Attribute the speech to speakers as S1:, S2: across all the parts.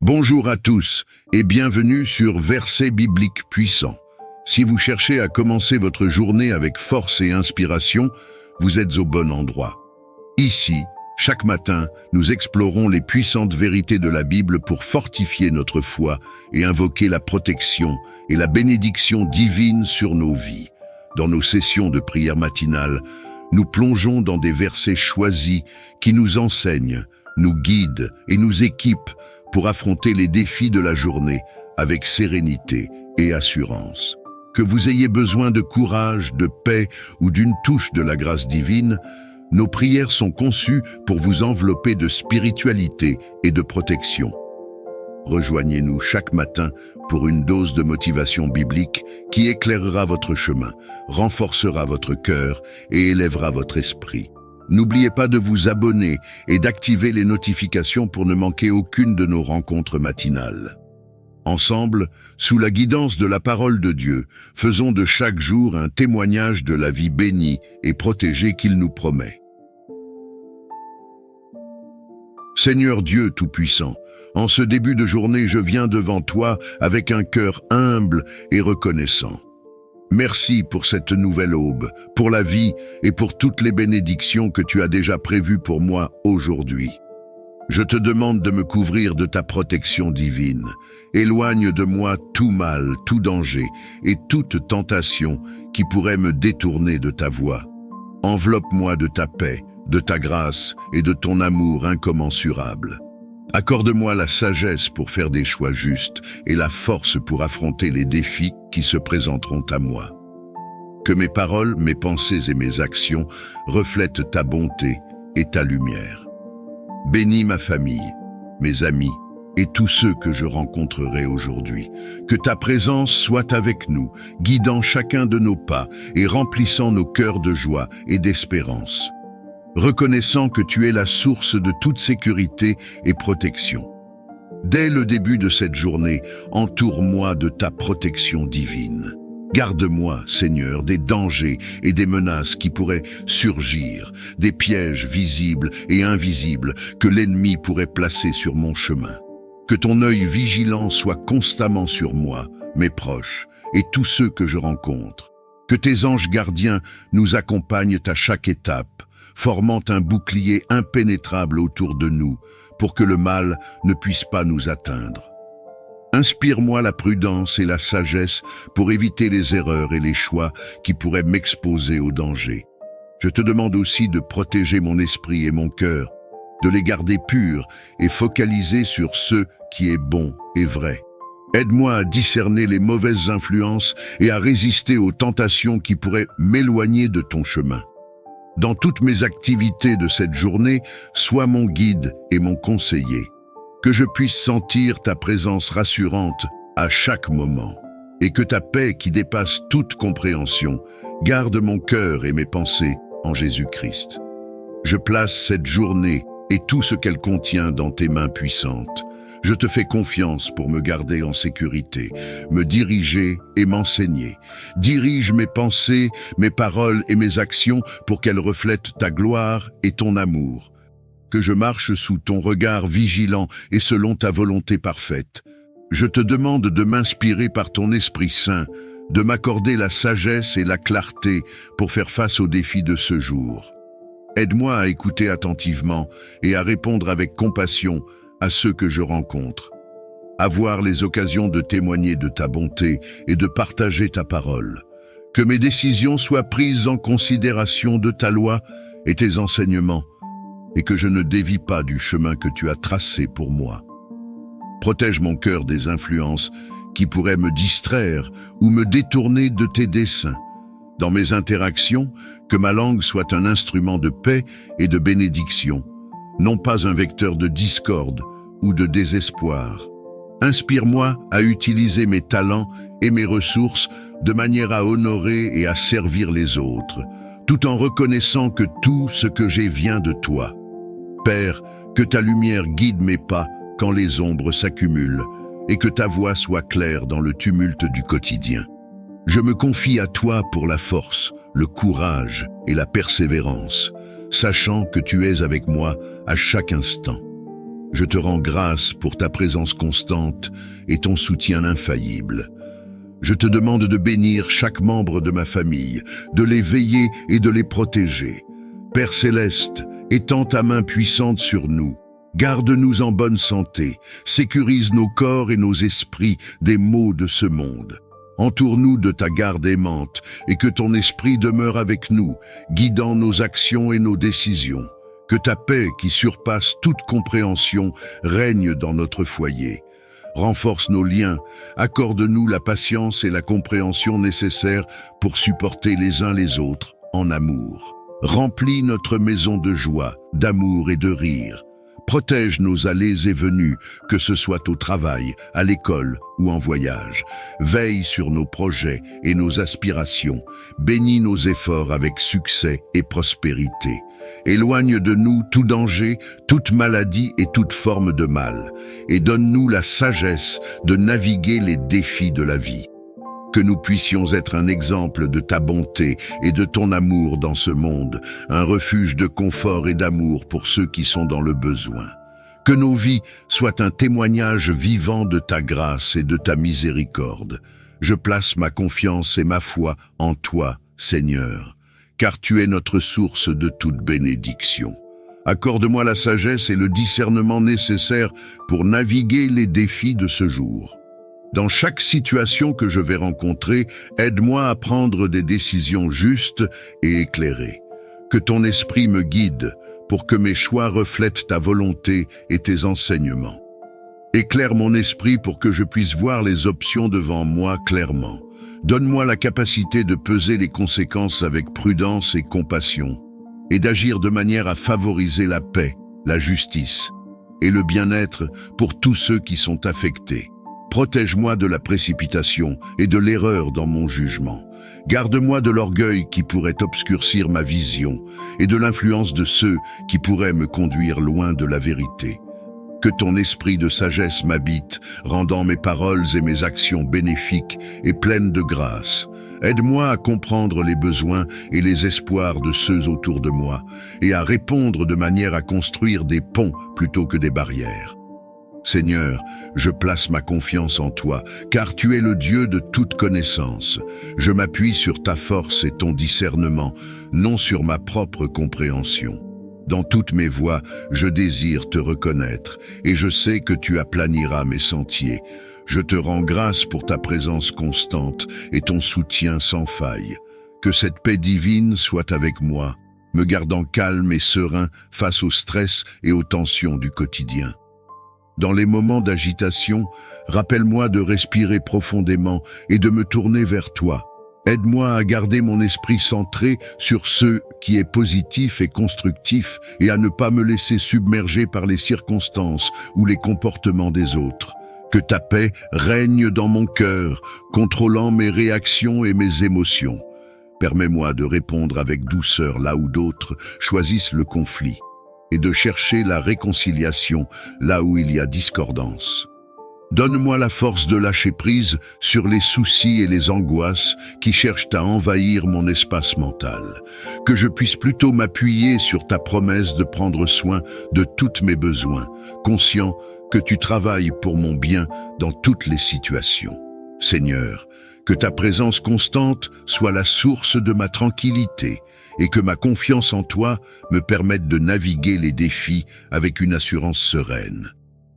S1: Bonjour à tous et bienvenue sur Versets bibliques puissants. Si vous cherchez à commencer votre journée avec force et inspiration, vous êtes au bon endroit. Ici, chaque matin, nous explorons les puissantes vérités de la Bible pour fortifier notre foi et invoquer la protection et la bénédiction divine sur nos vies. Dans nos sessions de prière matinale, nous plongeons dans des versets choisis qui nous enseignent, nous guident et nous équipent pour affronter les défis de la journée avec sérénité et assurance. Que vous ayez besoin de courage, de paix ou d'une touche de la grâce divine, nos prières sont conçues pour vous envelopper de spiritualité et de protection. Rejoignez-nous chaque matin pour une dose de motivation biblique qui éclairera votre chemin, renforcera votre cœur et élèvera votre esprit. N'oubliez pas de vous abonner et d'activer les notifications pour ne manquer aucune de nos rencontres matinales. Ensemble, sous la guidance de la parole de Dieu, faisons de chaque jour un témoignage de la vie bénie et protégée qu'il nous promet. Seigneur Dieu Tout-Puissant, en ce début de journée, je viens devant toi avec un cœur humble et reconnaissant. Merci pour cette nouvelle aube, pour la vie et pour toutes les bénédictions que tu as déjà prévues pour moi aujourd'hui. Je te demande de me couvrir de ta protection divine. Éloigne de moi tout mal, tout danger et toute tentation qui pourrait me détourner de ta voie. Enveloppe-moi de ta paix, de ta grâce et de ton amour incommensurable. Accorde-moi la sagesse pour faire des choix justes et la force pour affronter les défis qui se présenteront à moi. Que mes paroles, mes pensées et mes actions reflètent ta bonté et ta lumière. Bénis ma famille, mes amis et tous ceux que je rencontrerai aujourd'hui. Que ta présence soit avec nous, guidant chacun de nos pas et remplissant nos cœurs de joie et d'espérance. Reconnaissant que tu es la source de toute sécurité et protection. Dès le début de cette journée, entoure-moi de ta protection divine. Garde-moi, Seigneur, des dangers et des menaces qui pourraient surgir, des pièges visibles et invisibles que l'ennemi pourrait placer sur mon chemin. Que ton œil vigilant soit constamment sur moi, mes proches et tous ceux que je rencontre. Que tes anges gardiens nous accompagnent à chaque étape, formant un bouclier impénétrable autour de nous, pour que le mal ne puisse pas nous atteindre. Inspire-moi la prudence et la sagesse pour éviter les erreurs et les choix qui pourraient m'exposer au danger. Je te demande aussi de protéger mon esprit et mon cœur, de les garder purs et focalisés sur ce qui est bon et vrai. Aide-moi à discerner les mauvaises influences et à résister aux tentations qui pourraient m'éloigner de ton chemin. Dans toutes mes activités de cette journée, sois mon guide et mon conseiller. Que je puisse sentir ta présence rassurante à chaque moment. Et que ta paix qui dépasse toute compréhension garde mon cœur et mes pensées en Jésus-Christ. Je place cette journée et tout ce qu'elle contient dans tes mains puissantes. Je te fais confiance pour me garder en sécurité, me diriger et m'enseigner. Dirige mes pensées, mes paroles et mes actions pour qu'elles reflètent ta gloire et ton amour. Que je marche sous ton regard vigilant et selon ta volonté parfaite. Je te demande de m'inspirer par ton Esprit Saint, de m'accorder la sagesse et la clarté pour faire face aux défis de ce jour. Aide-moi à écouter attentivement et à répondre avec compassion à ceux que je rencontre. Avoir les occasions de témoigner de ta bonté et de partager ta parole. Que mes décisions soient prises en considération de ta loi et tes enseignements, et que je ne dévie pas du chemin que tu as tracé pour moi. Protège mon cœur des influences qui pourraient me distraire ou me détourner de tes desseins. Dans mes interactions, que ma langue soit un instrument de paix et de bénédiction, non pas un vecteur de discorde ou de désespoir. Inspire-moi à utiliser mes talents et mes ressources de manière à honorer et à servir les autres, tout en reconnaissant que tout ce que j'ai vient de toi. Père, que ta lumière guide mes pas quand les ombres s'accumulent et que ta voix soit claire dans le tumulte du quotidien. Je me confie à toi pour la force, le courage et la persévérance, sachant que tu es avec moi à chaque instant. Je te rends grâce pour ta présence constante et ton soutien infaillible. Je te demande de bénir chaque membre de ma famille, de les veiller et de les protéger. Père céleste, étends ta main puissante sur nous. Garde-nous en bonne santé, sécurise nos corps et nos esprits des maux de ce monde. Entoure-nous de ta garde aimante et que ton esprit demeure avec nous, guidant nos actions et nos décisions. Que ta paix, qui surpasse toute compréhension, règne dans notre foyer. Renforce nos liens, accorde-nous la patience et la compréhension nécessaires pour supporter les uns les autres en amour. Remplis notre maison de joie, d'amour et de rire. Protège nos allées et venues, que ce soit au travail, à l'école ou en voyage. Veille sur nos projets et nos aspirations. Bénis nos efforts avec succès et prospérité. Éloigne de nous tout danger, toute maladie et toute forme de mal. Et donne-nous la sagesse de naviguer les défis de la vie. Que nous puissions être un exemple de ta bonté et de ton amour dans ce monde, un refuge de confort et d'amour pour ceux qui sont dans le besoin. Que nos vies soient un témoignage vivant de ta grâce et de ta miséricorde. Je place ma confiance et ma foi en toi, Seigneur, car tu es notre source de toute bénédiction. Accorde-moi la sagesse et le discernement nécessaires pour naviguer les défis de ce jour. Dans chaque situation que je vais rencontrer, aide-moi à prendre des décisions justes et éclairées. Que ton esprit me guide pour que mes choix reflètent ta volonté et tes enseignements. Éclaire mon esprit pour que je puisse voir les options devant moi clairement. Donne-moi la capacité de peser les conséquences avec prudence et compassion, et d'agir de manière à favoriser la paix, la justice et le bien-être pour tous ceux qui sont affectés. Protège-moi de la précipitation et de l'erreur dans mon jugement. Garde-moi de l'orgueil qui pourrait obscurcir ma vision et de l'influence de ceux qui pourraient me conduire loin de la vérité. Que ton esprit de sagesse m'habite, rendant mes paroles et mes actions bénéfiques et pleines de grâce. Aide-moi à comprendre les besoins et les espoirs de ceux autour de moi et à répondre de manière à construire des ponts plutôt que des barrières. Seigneur, je place ma confiance en toi, car tu es le Dieu de toute connaissance. Je m'appuie sur ta force et ton discernement, non sur ma propre compréhension. Dans toutes mes voies, je désire te reconnaître, et je sais que tu aplaniras mes sentiers. Je te rends grâce pour ta présence constante et ton soutien sans faille. Que cette paix divine soit avec moi, me gardant calme et serein face au stress et aux tensions du quotidien. Dans les moments d'agitation, rappelle-moi de respirer profondément et de me tourner vers toi. Aide-moi à garder mon esprit centré sur ce qui est positif et constructif et à ne pas me laisser submerger par les circonstances ou les comportements des autres. Que ta paix règne dans mon cœur, contrôlant mes réactions et mes émotions. Permets-moi de répondre avec douceur là où d'autres choisissent le conflit, et de chercher la réconciliation là où il y a discordance. Donne-moi la force de lâcher prise sur les soucis et les angoisses qui cherchent à envahir mon espace mental. Que je puisse plutôt m'appuyer sur ta promesse de prendre soin de tous mes besoins, conscient que tu travailles pour mon bien dans toutes les situations. Seigneur, que ta présence constante soit la source de ma tranquillité, et que ma confiance en toi me permette de naviguer les défis avec une assurance sereine.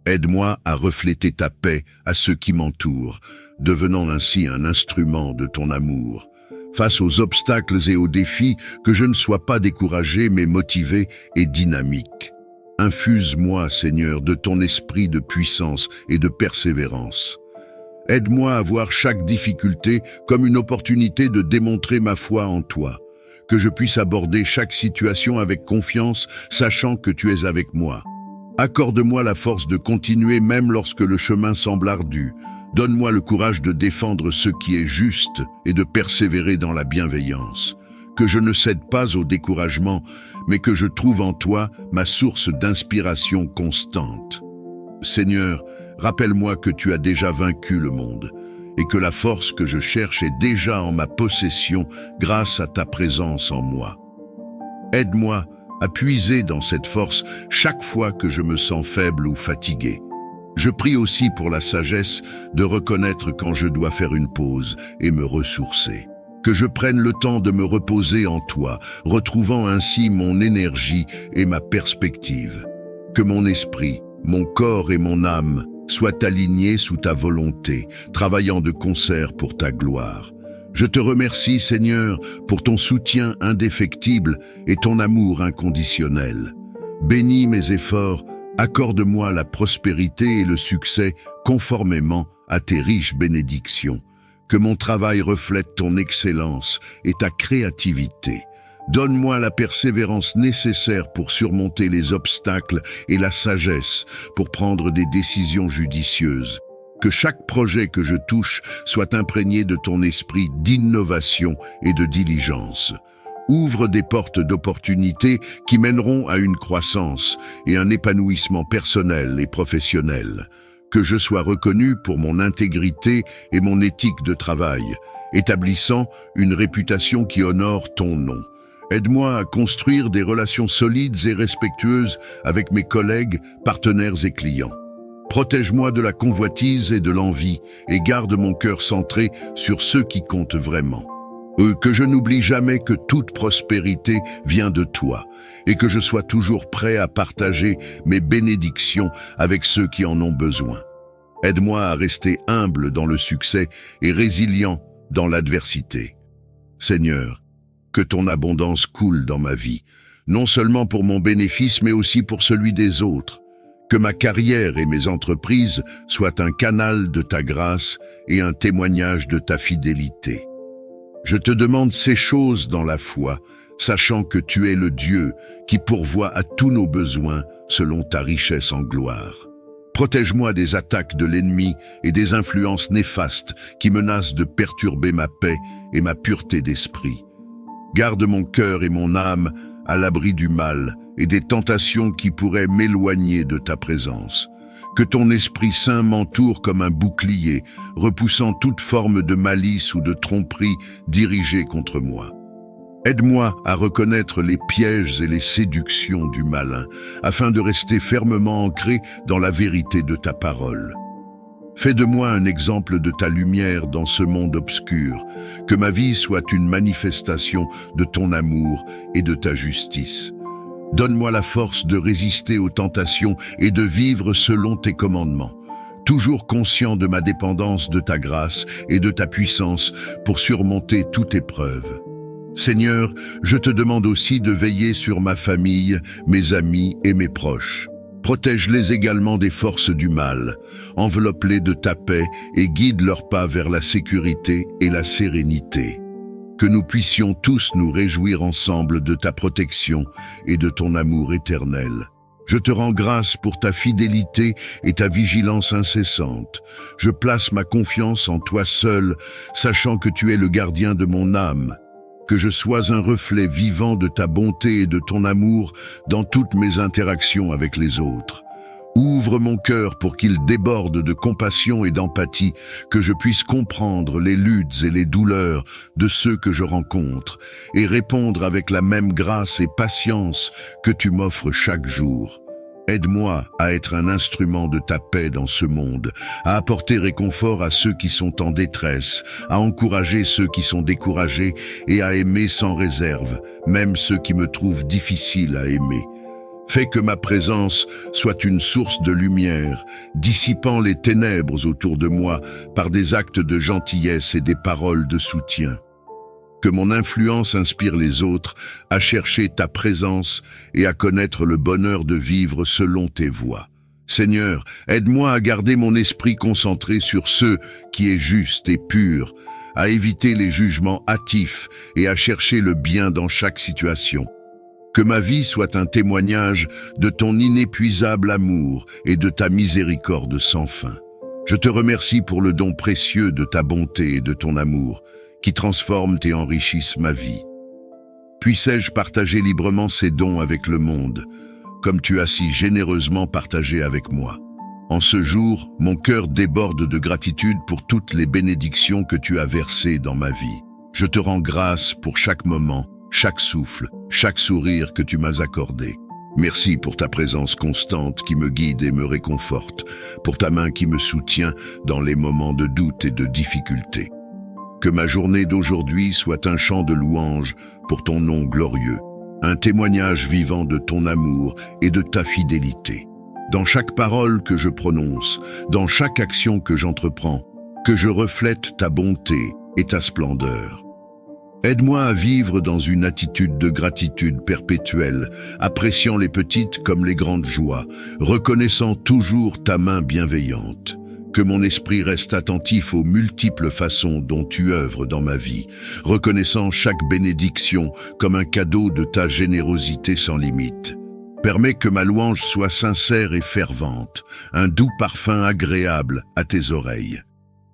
S1: Aide-moi à refléter ta paix à ceux qui m'entourent, devenant ainsi un instrument de ton amour. Face aux obstacles et aux défis, que je ne sois pas découragé mais motivé et dynamique. Infuse-moi, Seigneur, de ton esprit de puissance et de persévérance. Aide-moi à voir chaque difficulté comme une opportunité de démontrer ma foi en toi. Que je puisse aborder chaque situation avec confiance, sachant que tu es avec moi. Accorde-moi la force de continuer même lorsque le chemin semble ardu. Donne-moi le courage de défendre ce qui est juste et de persévérer dans la bienveillance. Que je ne cède pas au découragement, mais que je trouve en toi ma source d'inspiration constante. Seigneur, rappelle-moi que tu as déjà vaincu le monde, et que la force que je cherche est déjà en ma possession grâce à ta présence en moi. Aide-moi à puiser dans cette force chaque fois que je me sens faible ou fatigué. Je prie aussi pour la sagesse de reconnaître quand je dois faire une pause et me ressourcer. Que je prenne le temps de me reposer en toi, retrouvant ainsi mon énergie et ma perspective. Que mon esprit, mon corps et mon âme soient alignés sous ta volonté, travaillant de concert pour ta gloire. Je te remercie, Seigneur, pour ton soutien indéfectible et ton amour inconditionnel. Bénis mes efforts, accorde-moi la prospérité et le succès conformément à tes riches bénédictions. Que mon travail reflète ton excellence et ta créativité. Donne-moi la persévérance nécessaire pour surmonter les obstacles et la sagesse pour prendre des décisions judicieuses. Que chaque projet que je touche soit imprégné de ton esprit d'innovation et de diligence. Ouvre des portes d'opportunités qui mèneront à une croissance et un épanouissement personnel et professionnel. Que je sois reconnu pour mon intégrité et mon éthique de travail, établissant une réputation qui honore ton nom. Aide-moi à construire des relations solides et respectueuses avec mes collègues, partenaires et clients. Protège-moi de la convoitise et de l'envie et garde mon cœur centré sur ceux qui comptent vraiment. Que je n'oublie jamais que toute prospérité vient de toi et que je sois toujours prêt à partager mes bénédictions avec ceux qui en ont besoin. Aide-moi à rester humble dans le succès et résilient dans l'adversité. Seigneur, que ton abondance coule dans ma vie, non seulement pour mon bénéfice mais aussi pour celui des autres. Que ma carrière et mes entreprises soient un canal de ta grâce et un témoignage de ta fidélité. Je te demande ces choses dans la foi, sachant que tu es le Dieu qui pourvoit à tous nos besoins selon ta richesse en gloire. Protège-moi des attaques de l'ennemi et des influences néfastes qui menacent de perturber ma paix et ma pureté d'esprit. Garde mon cœur et mon âme à l'abri du mal et des tentations qui pourraient m'éloigner de ta présence. Que ton Esprit Saint m'entoure comme un bouclier, repoussant toute forme de malice ou de tromperie dirigée contre moi. Aide-moi à reconnaître les pièges et les séductions du malin, afin de rester fermement ancré dans la vérité de ta parole. Fais de moi un exemple de ta lumière dans ce monde obscur, que ma vie soit une manifestation de ton amour et de ta justice. Donne-moi la force de résister aux tentations et de vivre selon tes commandements, toujours conscient de ma dépendance de ta grâce et de ta puissance pour surmonter toute épreuve. Seigneur, je te demande aussi de veiller sur ma famille, mes amis et mes proches. Protège-les également des forces du mal, enveloppe-les de ta paix et guide leurs pas vers la sécurité et la sérénité. Que nous puissions tous nous réjouir ensemble de ta protection et de ton amour éternel. Je te rends grâce pour ta fidélité et ta vigilance incessante. Je place ma confiance en toi seul, sachant que tu es le gardien de mon âme. Que je sois un reflet vivant de ta bonté et de ton amour dans toutes mes interactions avec les autres. Ouvre mon cœur pour qu'il déborde de compassion et d'empathie, que je puisse comprendre les luttes et les douleurs de ceux que je rencontre et répondre avec la même grâce et patience que tu m'offres chaque jour. Aide-moi à être un instrument de ta paix dans ce monde, à apporter réconfort à ceux qui sont en détresse, à encourager ceux qui sont découragés et à aimer sans réserve, même ceux qui me trouvent difficile à aimer. Fais que ma présence soit une source de lumière, dissipant les ténèbres autour de moi par des actes de gentillesse et des paroles de soutien. Que mon influence inspire les autres à chercher ta présence et à connaître le bonheur de vivre selon tes voies. Seigneur, aide-moi à garder mon esprit concentré sur ce qui est juste et pur, à éviter les jugements hâtifs et à chercher le bien dans chaque situation. Que ma vie soit un témoignage de ton inépuisable amour et de ta miséricorde sans fin. Je te remercie pour le don précieux de ta bonté et de ton amour, qui transforment et enrichissent ma vie. Puissais-je partager librement ces dons avec le monde, comme tu as si généreusement partagé avec moi. En ce jour, mon cœur déborde de gratitude pour toutes les bénédictions que tu as versées dans ma vie. Je te rends grâce pour chaque moment, chaque souffle, chaque sourire que tu m'as accordé. Merci pour ta présence constante qui me guide et me réconforte, pour ta main qui me soutient dans les moments de doute et de difficulté. Que ma journée d'aujourd'hui soit un chant de louange pour ton nom glorieux, un témoignage vivant de ton amour et de ta fidélité. Dans chaque parole que je prononce, dans chaque action que j'entreprends, que je reflète ta bonté et ta splendeur. Aide-moi à vivre dans une attitude de gratitude perpétuelle, appréciant les petites comme les grandes joies, reconnaissant toujours ta main bienveillante. Que mon esprit reste attentif aux multiples façons dont tu œuvres dans ma vie, reconnaissant chaque bénédiction comme un cadeau de ta générosité sans limite. Permets que ma louange soit sincère et fervente, un doux parfum agréable à tes oreilles.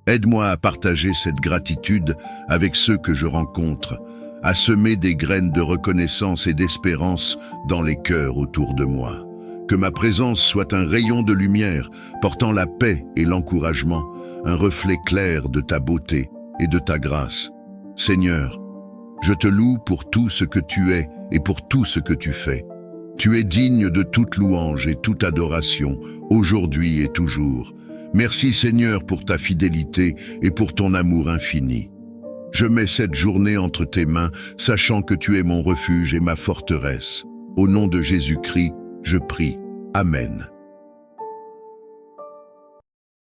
S1: Aide-moi à partager cette gratitude avec ceux que je rencontre, à semer des graines de reconnaissance et d'espérance dans les cœurs autour de moi. Que ma présence soit un rayon de lumière, portant la paix et l'encouragement, un reflet clair de ta beauté et de ta grâce. Seigneur, je te loue pour tout ce que tu es et pour tout ce que tu fais. Tu es digne de toute louange et toute adoration, aujourd'hui et toujours. Merci Seigneur pour ta fidélité et pour ton amour infini. Je mets cette journée entre tes mains, sachant que tu es mon refuge et ma forteresse. Au nom de Jésus-Christ, je prie. Amen.